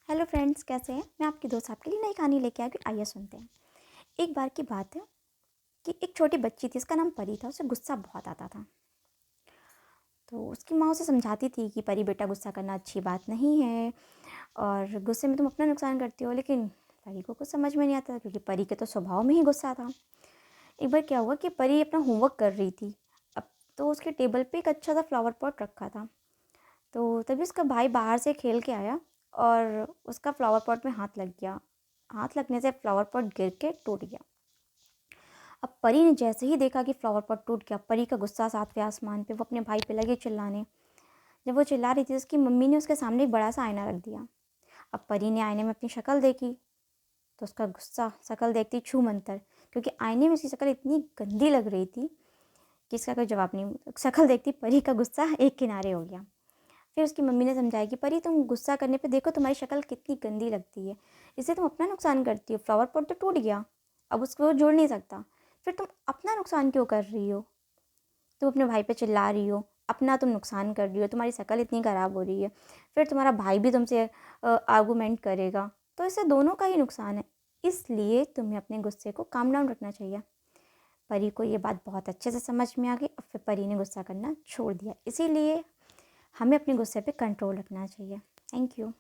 Hello friends, कैसे हैं। मैं आपकी दोस्त आपके लिए नई कहानी लेके आई। आइए सुनते हैं। एक बार की बात है कि एक छोटी बच्ची थी, उसका नाम परी था। उसे गुस्सा बहुत आता था। तो उसकी माँ उसे समझाती थी कि परी बेटा, गुस्सा करना अच्छी बात नहीं है और गुस्से में तुम अपना नुकसान करती हो। लेकिन परी को कुछ समझ में नहीं आता था, क्योंकि परी के तो स्वभाव में ही गुस्सा था। एक बार क्या हुआ कि परी अपना होमवर्क कर रही थी। अब तो उसके टेबल पे एक अच्छा सा फ्लावर पॉट रखा था। तो तभी उसका भाई बाहर से खेल के आया और उसका फ्लावर पॉट में हाथ लग गया। हाथ लगने से फ्लावर पॉट गिर के टूट गया। अब परी ने जैसे ही देखा कि फ्लावर पॉट टूट गया, परी का गुस्सा सातवें आसमान पे। वो अपने भाई पे लगी चिल्लाने। जब वो चिल्ला रही थी, उसकी मम्मी ने उसके सामने एक बड़ा सा आईना रख दिया। अब परी ने आईने में अपनी शक्ल देखी तो उसका गुस्सा शक्ल देखती छू मंतर, क्योंकि आईने में उसकी शक्ल इतनी गंदी लग रही थी कि इसका कोई जवाब नहीं। शक्ल देखती परी का गुस्सा एक किनारे हो गया। फिर उसकी मम्मी ने समझाया कि परी, तुम गुस्सा करने पे देखो तुम्हारी शक्ल कितनी गंदी लगती है। इससे तुम अपना नुकसान करती हो। फ्लावर पॉट तो टूट गया, अब उसको जोड़ नहीं सकता। फिर तुम अपना नुकसान क्यों कर रही हो। तुम अपने भाई पे चिल्ला रही हो, अपना तुम नुकसान कर रही हो। तुम्हारी शक्ल इतनी ख़राब हो रही है, फिर तुम्हारा भाई भी तुमसे आर्गूमेंट करेगा, तो इससे दोनों का ही नुकसान है। इसलिए तुम्हें अपने गुस्से को काम डाउन रखना चाहिए। परी को ये बात बहुत अच्छे से समझ में आ गई और फिर परी ने गुस्सा करना छोड़ दिया। इसीलिए हमें अपने गुस्से पे कंट्रोल रखना चाहिए। Thank you.